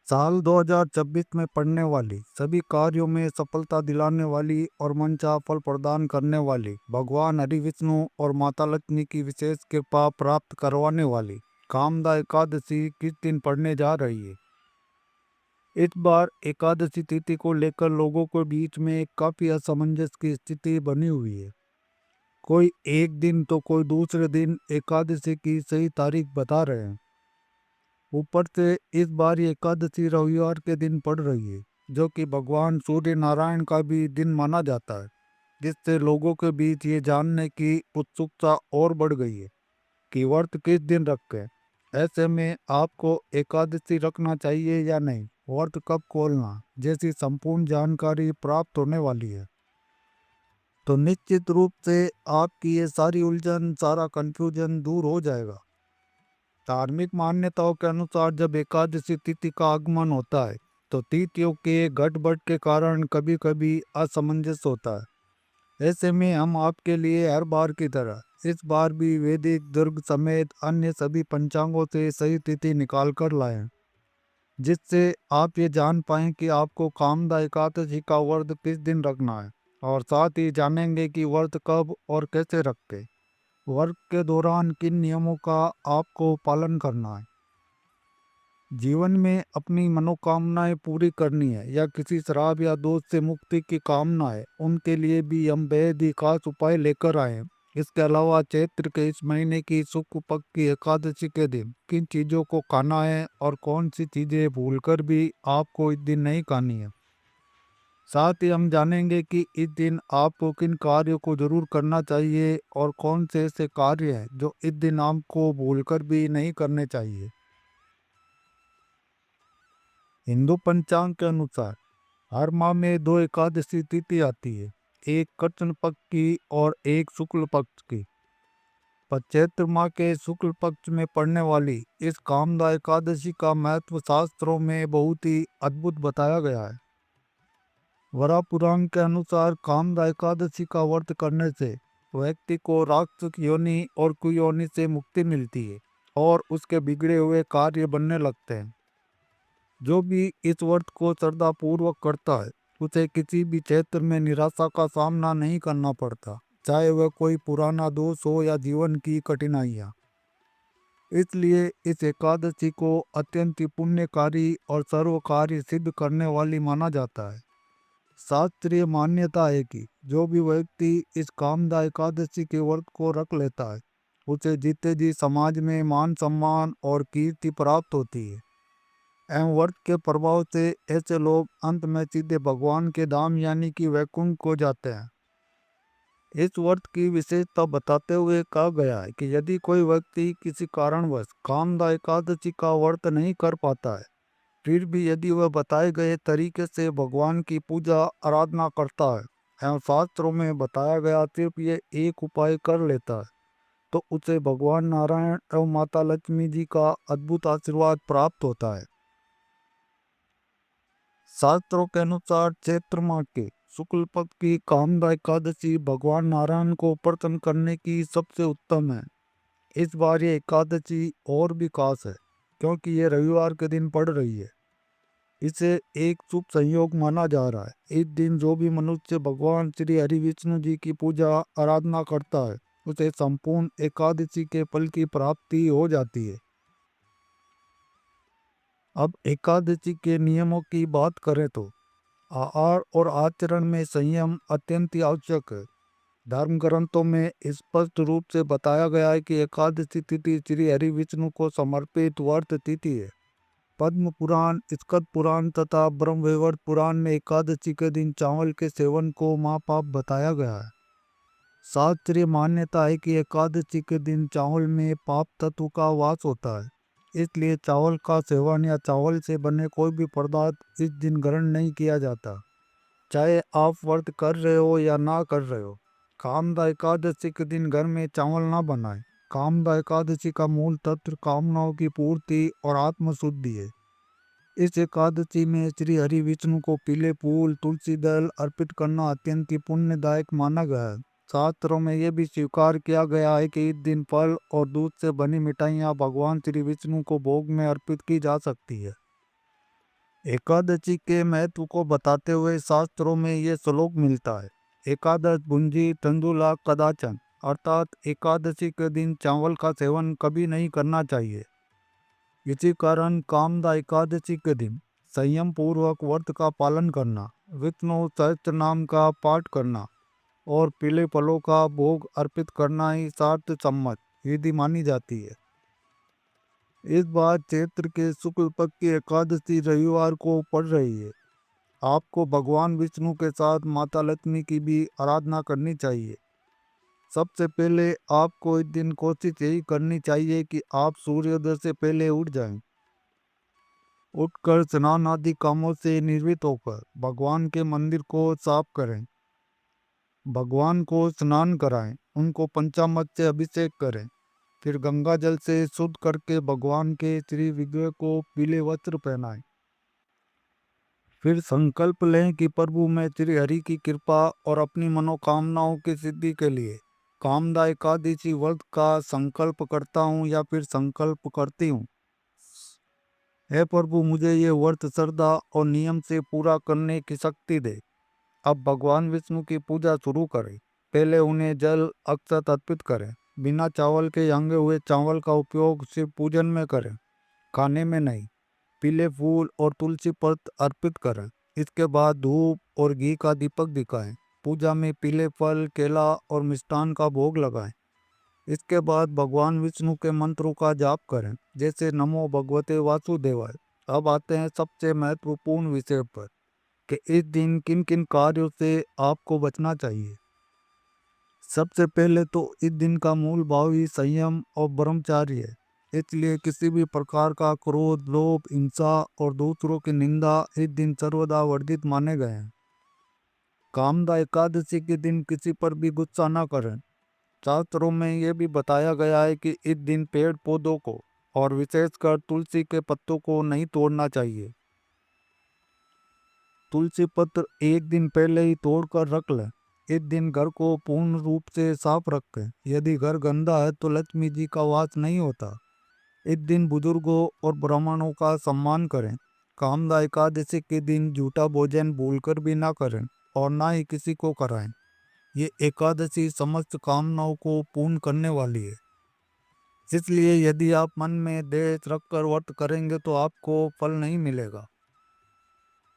साल 2026 में पड़ने वाली सभी कार्यों में सफलता दिलाने वाली और मनचाहा फल प्रदान करने वाली भगवान हरि विष्णु और माता लक्ष्मी की विशेष कृपा प्राप्त करवाने वाली कामदा एकादशी किस दिन पड़ने जा रही है। इस बार एकादशी तिथि को लेकर लोगों के बीच में काफी असमंजस की स्थिति बनी हुई है। कोई एक दिन तो कोई दूसरे दिन एकादशी की सही तारीख बता रहे हैं। ऊपर से इस बार ये एकादशी रविवार के दिन पड़ रही है, जो कि भगवान सूर्य नारायण का भी दिन माना जाता है, जिससे लोगों के बीच ये जानने की उत्सुकता और बढ़ गई है कि व्रत किस दिन रखें। ऐसे में आपको एकादशी रखना चाहिए या नहीं, व्रत कब खोलना, जैसी संपूर्ण जानकारी प्राप्त होने वाली है। तो निश्चित रूप से आपकी ये सारी उलझन, सारा कंफ्यूजन दूर हो जाएगा। धार्मिक मान्यताओं के अनुसार जब एकादशी तिथि का आगमन होता है तो तिथियों के गड़बड़ के कारण कभी कभी असमंजस होता है। ऐसे में हम आपके लिए हर बार की तरह इस बार भी वैदिक दुर्ग समेत अन्य सभी पंचांगों से सही तिथि निकाल कर लाए हैं, जिससे आप ये जान पाएं कि आपको कामदा एकादशी का व्रत किस दिन रखना है, और साथ ही जानेंगे कि व्रत कब और कैसे रखें। व्रत के दौरान किन नियमों का आपको पालन करना है। जीवन में अपनी मनोकामनाएं पूरी करनी है या किसी शराब या दोष से मुक्ति की कामना है, उनके लिए भी हम बेहद ही खास उपाय लेकर आए हैं। इसके अलावा चैत्र के इस महीने की शुक्ल पक्ष की एकादशी के दिन किन चीज़ों को खाना है और कौन सी चीज़ें भूलकर भी आपको इस दिन नहीं खानी है। साथ ही हम जानेंगे कि इस दिन आपको किन कार्यों को जरूर करना चाहिए और कौन से ऐसे कार्य हैं जो इस दिन आपको भूलकर भी नहीं करने चाहिए। हिंदू पंचांग के अनुसार हर माह में दो एकादशी तिथि आती है, एक कृष्ण पक्ष की और एक शुक्ल पक्ष की। पर चैत्र माह के शुक्ल पक्ष में पड़ने वाली इस कामदा एकादशी का महत्व शास्त्रों में बहुत ही अद्भुत बताया गया है। वरा पुराण के अनुसार कामदा एकादशी का व्रत करने से व्यक्ति को राक्षस योनि और कुयोनि से मुक्ति मिलती है और उसके बिगड़े हुए कार्य बनने लगते हैं। जो भी इस व्रत को श्रद्धा पूर्वक करता है उसे किसी भी क्षेत्र में निराशा का सामना नहीं करना पड़ता, चाहे वह कोई पुराना दोष हो या जीवन की कठिनाइयाँ। इसलिए इस एकादशी को अत्यंत ही पुण्यकारी और सर्व कार्य सिद्ध करने वाली माना जाता है। शास्त्रीय मान्यता है कि जो भी व्यक्ति इस कामदा एकादशी के व्रत को रख लेता है उसे जीते जी समाज में मान सम्मान और कीर्ति प्राप्त होती है। एवं व्रत के प्रभाव से ऐसे लोग अंत में सीधे भगवान के धाम यानी कि वैकुंठ को जाते हैं। इस व्रत की विशेषता बताते हुए कहा गया है कि यदि कोई व्यक्ति किसी कारणवश कामदा एकादशी का व्रत नहीं कर पाता है, फिर भी यदि वह बताए गए तरीके से भगवान की पूजा आराधना करता है एवं शास्त्रों में बताया गया सिर्फ ये एक उपाय कर लेता है, तो उसे भगवान नारायण एवं माता लक्ष्मी जी का अद्भुत आशीर्वाद प्राप्त होता है। शास्त्रों के अनुसार चैत्र माह के शुक्ल पक्ष की कामदा एकादशी भगवान नारायण को प्रसन्न करने की सबसे उत्तम है। इस बार ये एकादशी और भी खास है क्योंकि ये रविवार के दिन पड़ रही है। इसे एक शुभ संयोग माना जा रहा है। इस दिन जो भी मनुष्य भगवान श्री हरि विष्णु जी की पूजा आराधना करता है उसे संपूर्ण एकादशी के फल की प्राप्ति हो जाती है। अब एकादशी के नियमों की बात करें तो आहार और आचरण में संयम अत्यंत ही आवश्यक है। धर्म ग्रंथों में स्पष्ट रूप से बताया गया है कि एकादशी तिथि श्री हरि विष्णु को समर्पित व्रत तिथि है। पद्म पुराण, स्कंद पुराण तथा ब्रह्मवैवर्त पुराण में एकादशी के दिन चावल के सेवन को महापाप बताया गया है। शास्त्रीय मान्यता है कि एकादशी के दिन चावल में पाप तत्व का वास होता है, इसलिए चावल का सेवन या चावल से बने कोई भी पदार्थ इस दिन ग्रहण नहीं किया जाता, चाहे आप व्रत कर रहे हो या ना कर रहे हो। कामदा एकादशी के दिन घर में चावल ना बनाएं। कामदा एकादशी का मूल तत्व कामनाओं की पूर्ति और आत्मशुद्धि है। इस एकादशी में श्री हरि विष्णु को पीले फूल, तुलसी दल अर्पित करना अत्यंत ही पुण्यदायक माना गया है। शास्त्रों में यह भी स्वीकार किया गया है कि इस दिन फल और दूध से बनी मिठाइयाँ भगवान श्री विष्णु को भोग में अर्पित की जा सकती है। एकादशी के महत्व को बताते हुए शास्त्रों में ये श्लोक मिलता है। एकादश भुंजी तंदुला कदाचन, अर्थात एकादशी के दिन चावल का सेवन कभी नहीं करना चाहिए। इसी कारण कामदा एकादशी के दिन संयम पूर्वक व्रत का पालन करना, विष्णु सहस्त्र नाम का पाठ करना और पीले फलों का भोग अर्पित करना ही शास्त्र सम्मत विधि मानी जाती है। इस बार चैत्र के शुक्ल पक्ष की एकादशी रविवार को पड़ रही है। आपको भगवान विष्णु के साथ माता लक्ष्मी की भी आराधना करनी चाहिए। सबसे पहले आपको इस दिन कोशिश यही करनी चाहिए कि आप सूर्योदय से पहले उठ जाएं। उठकर स्नान आदि कामों से निर्वृत्त होकर भगवान के मंदिर को साफ करें, भगवान को स्नान कराएं, उनको पंचामृत से अभिषेक करें, फिर गंगा जल से शुद्ध करके भगवान के श्री विग्रह को पीले वस्त्र पहनाएं। फिर संकल्प लें कि प्रभु मैं श्री हरि की कृपा और अपनी मनोकामनाओं की सिद्धि के लिए कामदा एकादशी व्रत का संकल्प करता हूँ या फिर संकल्प करती हूँ। हे प्रभु, मुझे ये व्रत श्रद्धा और नियम से पूरा करने की शक्ति दे। अब भगवान विष्णु की पूजा शुरू करें। पहले उन्हें जल अक्षत अर्पित करें। बिना चावल के यांगे हुए चावल का उपयोग सिर्फ पूजन में करें, खाने में नहीं। पीले फूल और तुलसी पत्र अर्पित करें। इसके बाद धूप और घी का दीपक दिखाएं। पूजा में पीले फल, केला और मिष्टान का भोग लगाएं। इसके बाद भगवान विष्णु के मंत्रों का जाप करें, जैसे नमो भगवते वासुदेवाय। अब आते हैं सबसे महत्वपूर्ण विषय पर कि इस दिन किन किन कार्यों से आपको बचना चाहिए। सबसे पहले तो इस दिन का मूल भाव ही संयम और ब्रह्मचार्य है। इसलिए किसी भी प्रकार का क्रोध, लोभ, हिंसा और दूसरों की निंदा इस दिन सर्वदा वर्जित माने गए हैं। कामदा एकादशी के दिन किसी पर भी गुस्सा न करें। शास्त्रों में यह भी बताया गया है कि इस दिन पेड़ पौधों को और विशेषकर तुलसी के पत्तों को नहीं तोड़ना चाहिए। तुलसी पत्र एक दिन पहले ही तोड़कर रख लें। इस दिन घर को पूर्ण रूप से साफ रखें। यदि घर गंदा है तो लक्ष्मी जी का वास नहीं होता। इस दिन बुजुर्गों और ब्राह्मणों का सम्मान करें। कामदा एकादशी के दिन झूठा भोजन भूलकर भी ना करें और ना ही किसी को कराएं। ये एकादशी समस्त कामनाओं को पूर्ण करने वाली है। इसलिए यदि आप मन में द्वेष रखकर व्रत करेंगे तो आपको फल नहीं मिलेगा।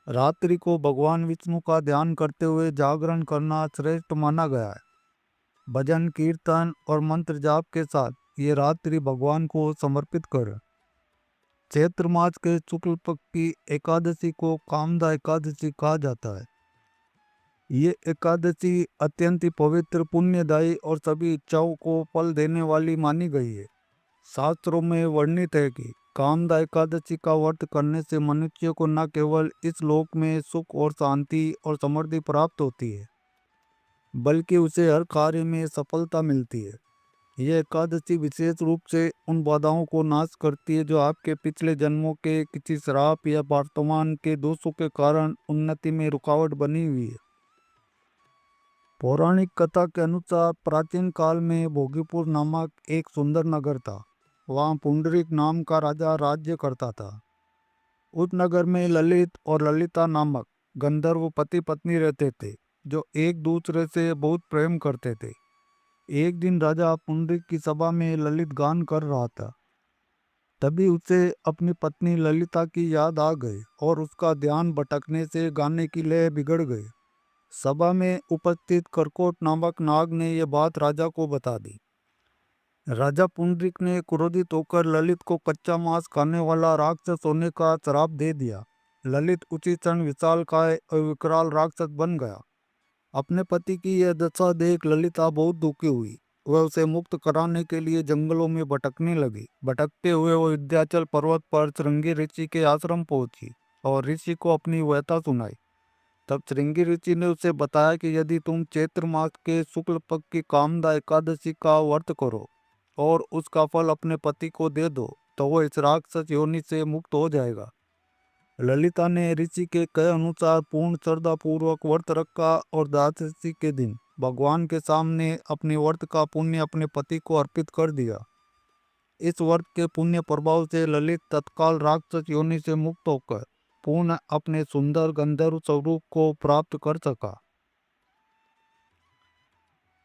रात्रि को भगवान विष्णु का ध्यान करते हुए जागरण करना श्रेष्ठ माना गया है। भजन, कीर्तन और मंत्र जाप के साथ ये रात्रि भगवान को समर्पित करें। चैत्र मास के शुक्ल पक्ष की एकादशी को कामदा एकादशी कहा जाता है। ये एकादशी अत्यंत ही पवित्र, पुण्यदायी और सभी इच्छाओं को फल देने वाली मानी गई है। शास्त्रों में वर्णित है कि कामदा एकादशी का व्रत करने से मनुष्य को न केवल इस लोक में सुख और शांति और समृद्धि प्राप्त होती है, बल्कि उसे हर कार्य में सफलता मिलती है। यह एकादशी विशेष रूप से उन बाधाओं को नाश करती है जो आपके पिछले जन्मों के किसी श्राप या वर्तमान के दोषों के कारण उन्नति में रुकावट बनी हुई है। पौराणिक कथा के अनुसार प्राचीन काल में भोगीपुर नामक एक सुंदर नगर था। वहाँ पुंडरीक नाम का राजा राज्य करता था। उस नगर में ललित और ललिता नामक गंधर्व पति पत्नी रहते थे, जो एक दूसरे से बहुत प्रेम करते थे। एक दिन राजा पुंडरीक की सभा में ललित गान कर रहा था। तभी उसे अपनी पत्नी ललिता की याद आ गई और उसका ध्यान भटकने से गाने की लय बिगड़ गई। सभा में उपस्थित करकोट नामक नाग ने यह बात राजा को बता दी। राजा पुंडरीक ने क्रोधित होकर ललित को कच्चा मांस खाने वाला राक्षस होने का श्राप दे दिया। ललित उसी क्षण विशालकाय और विकराल राक्षस बन गया। अपने पति की यह दशा देख ललिता बहुत दुखी हुई। वह उसे मुक्त कराने के लिए जंगलों में भटकने लगी। भटकते हुए वो विंध्याचल पर्वत पर श्रृंगी ऋषि के आश्रम पहुंची और ऋषि को अपनी व्यथा सुनाई। तब श्रृंगी ऋषि ने उसे बताया कि यदि तुम चैत्र मास के शुक्ल पक्ष की कामदा एकादशी का व्रत करो और उसका फल अपने पति को दे दो तो वह इस राक्षस योनि से मुक्त हो जाएगा। ललिता ने ऋषि के कहे अनुसार पूर्ण श्रद्धा पूर्वक व्रत रखा और द्वादशी के दिन भगवान के सामने अपने व्रत का पुण्य अपने पति को अर्पित कर दिया। इस व्रत के पुण्य प्रभाव से ललित तत्काल राक्षस योनि से मुक्त होकर पुनः अपने सुंदर गंधर्व स्वरूप को प्राप्त कर सका।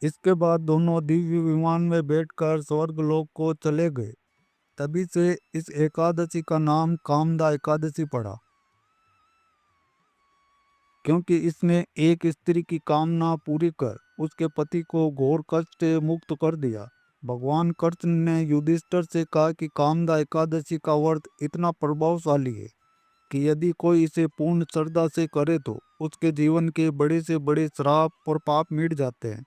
इसके बाद दोनों दिव्य विमान में बैठकर स्वर्गलोक को चले गए। तभी से इस एकादशी का नाम कामदा एकादशी पड़ा, क्योंकि इसने एक स्त्री की कामना पूरी कर उसके पति को घोर कष्ट से मुक्त कर दिया। भगवान कृष्ण ने युधिष्ठिर से कहा कि कामदा एकादशी का व्रत इतना प्रभावशाली है कि यदि कोई इसे पूर्ण श्रद्धा से करे तो उसके जीवन के बड़े से बड़े श्राप और पाप मिट जाते हैं।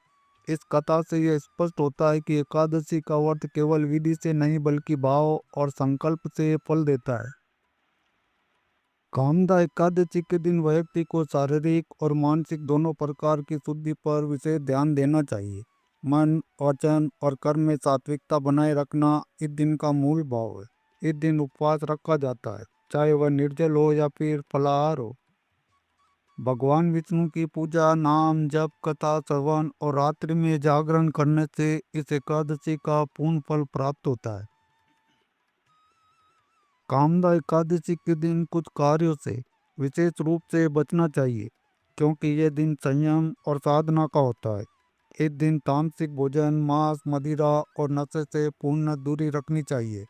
इस कथा से यह स्पष्ट होता है कि एकादशी का व्रत केवल विधि से नहीं बल्कि भाव और संकल्प से फल देता है। कामदा एकादशी के दिन व्यक्ति को शारीरिक और मानसिक दोनों प्रकार की शुद्धि पर विशेष ध्यान देना चाहिए। मन, वचन और कर्म में सात्विकता बनाए रखना इस दिन का मूल भाव है। इस दिन उपवास रखा जाता है, चाहे वह निर्जल हो या फिर फलाहार हो। भगवान विष्णु की पूजा, नाम जप, कथा श्रवण और रात्रि में जागरण करने से इस एकादशी का पूर्ण फल प्राप्त होता है। कामदा एकादशी के दिन कुछ कार्यों से विशेष रूप से बचना चाहिए, क्योंकि यह दिन संयम और साधना का होता है। इस दिन तामसिक भोजन, मांस, मदिरा और नशे से पूर्ण दूरी रखनी चाहिए।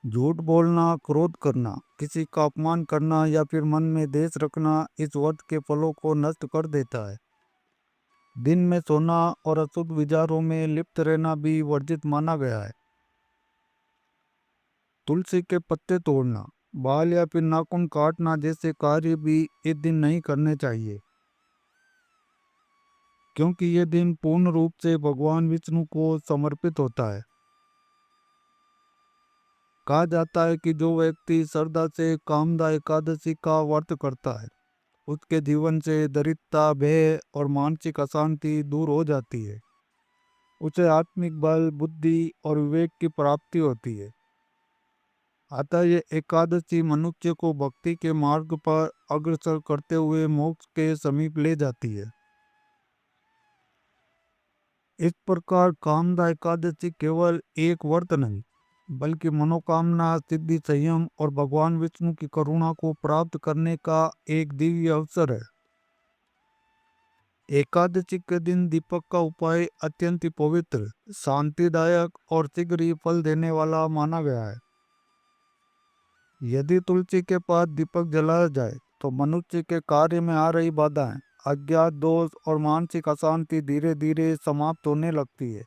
झूठ बोलना, क्रोध करना, किसी का अपमान करना या फिर मन में द्वेष रखना इस व्रत के फलों को नष्ट कर देता है। दिन में सोना और अशुद्ध विचारों में लिप्त रहना भी वर्जित माना गया है। तुलसी के पत्ते तोड़ना, बाल या फिर नाखून काटना जैसे कार्य भी इस दिन नहीं करने चाहिए, क्योंकि यह दिन पूर्ण रूप से भगवान विष्णु को समर्पित होता है। कहा जाता है कि जो व्यक्ति श्रद्धा से कामदा एकादशी का व्रत करता है, उसके जीवन से दरिद्रता, भय और मानसिक अशांति दूर हो जाती है। उसे आत्मिक बल, बुद्धि और विवेक की प्राप्ति होती है। अतः ये एकादशी मनुष्य को भक्ति के मार्ग पर अग्रसर करते हुए मोक्ष के समीप ले जाती है। इस प्रकार कामदा एकादशी केवल एक व्रत नहीं, बल्कि मनोकामना सिद्धि, संयम और भगवान विष्णु की करुणा को प्राप्त करने का एक दिव्य अवसर है। एकादशी के दिन दीपक का उपाय अत्यंत ही पवित्र, शांतिदायक और शीघ्र ही फल देने वाला माना गया है। यदि तुलसी के पास दीपक जलाया जाए तो मनुष्य के कार्य में आ रही बाधाएं, अज्ञात, दोष और मानसिक अशांति धीरे धीरे समाप्त होने लगती है।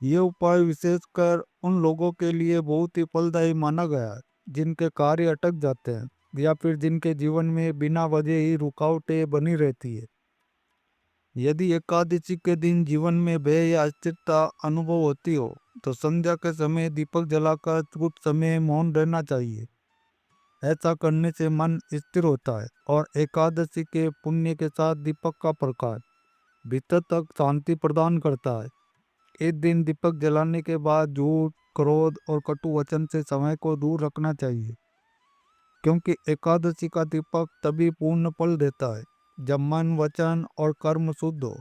ये उपाय विशेषकर उन लोगों के लिए बहुत ही फलदायी माना गया है जिनके कार्य अटक जाते हैं या फिर जिनके जीवन में बिना वजह ही रुकावटें बनी रहती है। यदि एकादशी के दिन जीवन में भय या अस्थिरता अनुभव होती हो तो संध्या के समय दीपक जलाकर कुछ समय मौन रहना चाहिए। ऐसा करने से मन स्थिर होता है और एकादशी के पुण्य के साथ दीपक का प्रकाश भीतर तक शांति प्रदान करता है। इस दिन दीपक जलाने के बाद झूठ, क्रोध और कटु वचन से समय को दूर रखना चाहिए, क्योंकि एकादशी का दीपक तभी पूर्ण फल देता है जब मन, वचन और कर्म शुद्ध हो।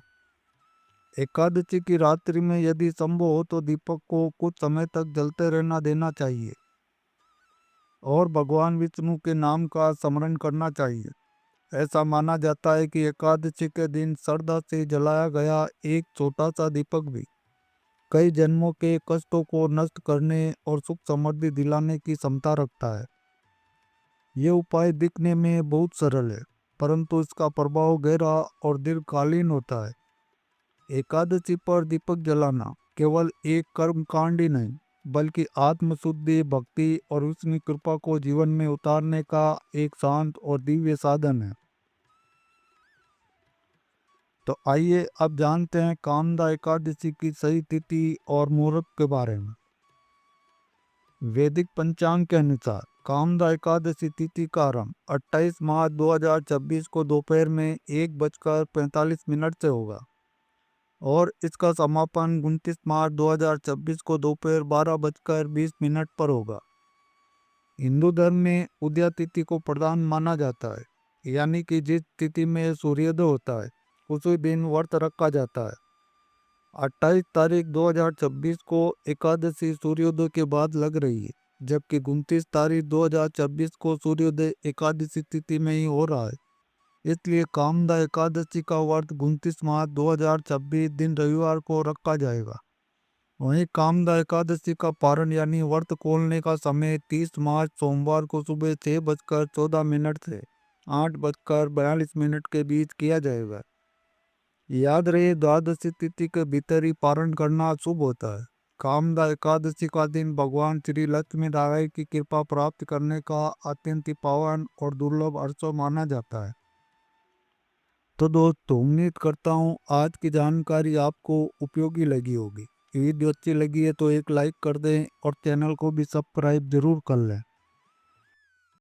एकादशी की रात्रि में यदि संभव हो तो दीपक को कुछ समय तक जलते रहना देना चाहिए और भगवान विष्णु के नाम का स्मरण करना चाहिए। ऐसा माना जाता है कि एकादशी के दिन श्रद्धा से जलाया गया एक छोटा सा दीपक भी कई जन्मों के कष्टों को नष्ट करने और सुख समृद्धि दिलाने की क्षमता रखता है। ये उपाय दिखने में बहुत सरल है, परंतु इसका प्रभाव गहरा और दीर्घकालीन होता है। एकादशी पर दीपक जलाना केवल एक कर्म कांड ही नहीं, बल्कि आत्मशुद्धि, भक्ति और विष्णु कृपा को जीवन में उतारने का एक शांत और दिव्य साधन है। तो आइए अब जानते हैं कामदा एकादशी की सही तिथि और मुहूर्त के बारे में। वैदिक पंचांग के अनुसार कामदा एकादशी तिथि का आरंभ 28 मार्च 2026 को दोपहर में 1:45 से होगा और इसका समापन 29 मार्च 2026 को दोपहर 12:20 पर होगा। हिंदू धर्म में उदया तिथि को प्रधान माना जाता है, यानी कि जिस तिथि में सूर्योदय होता है उसी दिन व्रत रखा जाता है। 28 तारीख 2026 को एकादशी सूर्योदय के बाद लग रही है, जबकि 29 तारीख 2026 को सूर्योदय एकादशी तिथि में ही हो रहा है। इसलिए कामदा एकादशी का व्रत 29 मार्च 2026 दिन रविवार को रखा जाएगा। वहीं कामदा एकादशी का पारण यानी व्रत खोलने का समय 30 मार्च सोमवार को सुबह 6:14 से 8:42 के बीच किया जाएगा। याद रहे, द्वादशी तिथि के भीतर ही पारण करना शुभ होता है। कामदा एकादशी का दिन भगवान श्री लक्ष्मी नारायण की कृपा प्राप्त करने का अत्यंत ही पावन और दुर्लभ अवसर माना जाता है। तो दोस्तों, उम्मीद करता हूँ आज की जानकारी आपको उपयोगी लगी होगी। वीडियो अच्छी लगी है तो एक लाइक कर दें और चैनल को भी सब्सक्राइब जरूर कर लें।